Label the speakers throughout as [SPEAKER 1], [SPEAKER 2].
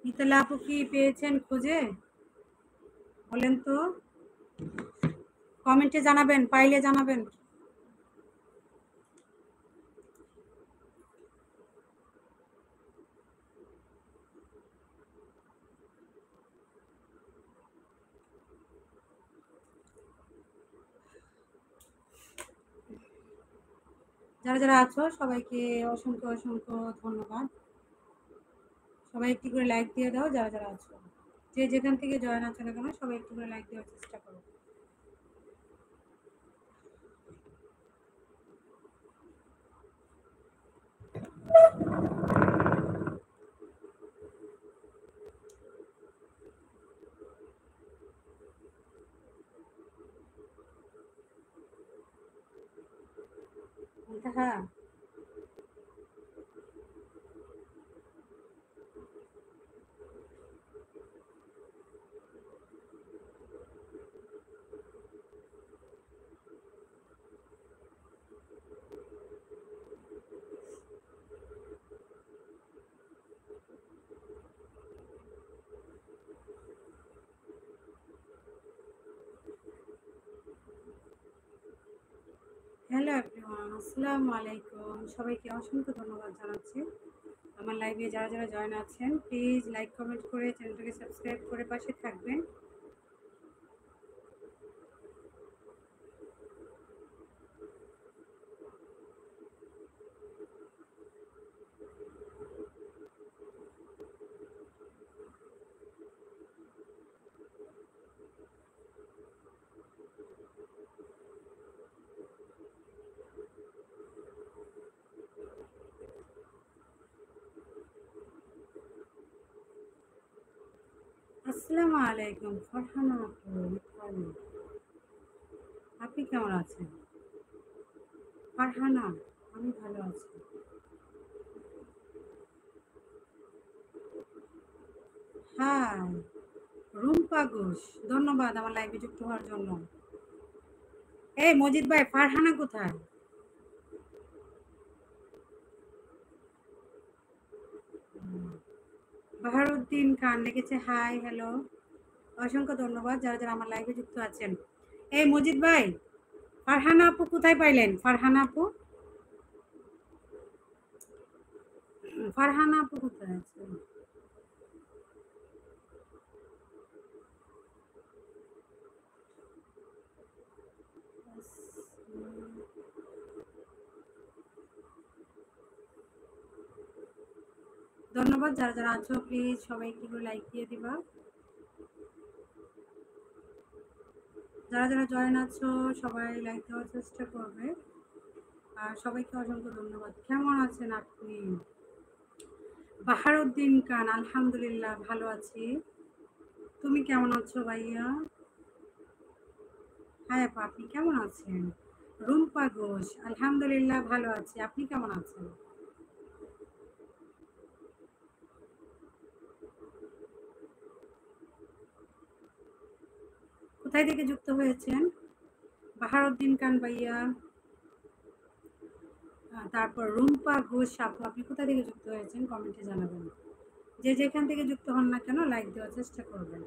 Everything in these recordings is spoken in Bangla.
[SPEAKER 1] মিতালা আপু কি পেয়েছেন খুঁজে? বলেন তো, কমেন্টে জানাবেন, পাইলে জানাবেন। যারা যারা আছো সবাইকে অসংখ্য অসংখ্য ধন্যবাদ। সবাই একটু করে লাইক দিয়ে দাও যারা যারা আছো। যে যেখান থেকে জয়েন আছো না কেন সবাই একটু করে লাইক দেওয়ার চেষ্টা করো। হ্যাঁ, হ্যালো এভরিওয়ান, আসসালামু আলাইকুম। সবাইকে অসংখ্য ধন্যবাদ জানাচ্ছি। আমার লাইভে যারা যারা জয়েন আছেন প্লিজ লাইক কমেন্ট করে চ্যানেলটাকে সাবস্ক্রাইব করে পাশে থাকবেন। আসসালামু আলাইকুম ফারহানা আপু, আপনি কেমন আছেন? ফারহানা, আমি ভালো আছি। হ্যাঁ, রুম্পা ঘোষ, ধন্যবাদ আমার লাইভে যুক্ত হওয়ার জন্য। এই মজিদ ভাই, ফারহানা কোথায়? বাহারুদ্দিন খান লিখেছে হাই হ্যালো। অসংখ্য ধন্যবাদ যারা যারা আমার লাইভে যুক্ত আছেন। এই মজিদ ভাই, ফারহানা আপু কোথায় পাইলেন? ফারহানা আপু, ফারহানা আপু কোথায় আছে? ধন্যবাদ যারা যারা আছো প্লিজ সবাই একটু করে লাইক দিয়ে দিবা। যারা যারা জয়েন আছো সবাই লাইক দেওয়ার চেষ্টা করবে। আর সবাইকে অসংখ্য ধন্যবাদ। কেমন আছেন আপনি? বাহারুদ্দিন খান, আলহামদুলিল্লাহ ভালো আছি। তুমি কেমন আছো ভাইয়া? হ্যাঁ আপা, আপনি কেমন আছেন? রুম্পা ঘোষ, আলহামদুলিল্লাহ ভালো আছি। আপনি কেমন আছেন? কোথায় থেকে যুক্ত হয়েছেন? বাহারুদ্দিন খান ভাইয়া, তারপর রুম্পা ঘোষ আপু, আপনি কোথা থেকে যুক্ত হয়েছেন কমেন্টে জানাবেন। যে যেখান থেকে যুক্ত হন না কেন লাইক দেওয়ার চেষ্টা করবেন।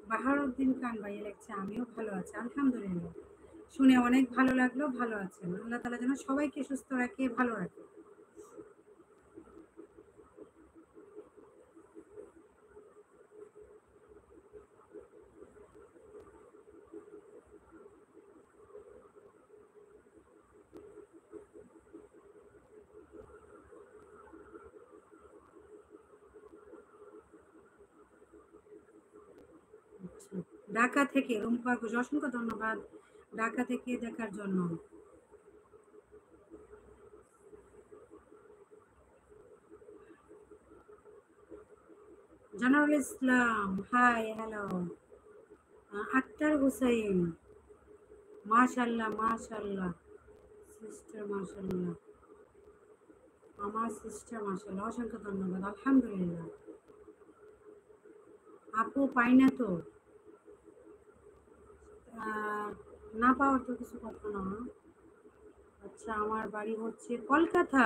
[SPEAKER 1] বাহারুদ্দিন খান ভাইয়া লিখছে আমিও ভালো আছি, আলহামদুলিল্লাহ। শুনে অনেক ভালো লাগলো, ভালো আছেন। আল্লাহ তাআলা যেন সবাইকে সুস্থ রাখে, ভালো রাখে। আচ্ছা, ঢাকা থেকে রুম্পা ঘোষ, অসংখ্য ধন্যবাদ ঢাকা থেকে দেখার জন্য। জানারুল ইসলাম, হাই হ্যালো। আক্তার হুসাইন, মাশাল্লাহ মাশাল্লাহ। সিস্টার মাশাল্লাহ, আমার সিস্টার মাশাল্লাহ, অসংখ্য ধন্যবাদ, আলহামদুলিল্লাহ। আপু পাই না তো। না পাওয়ার তো কিছু কথা না। আচ্ছা, আমার বাড়ি হচ্ছে কলকাতা।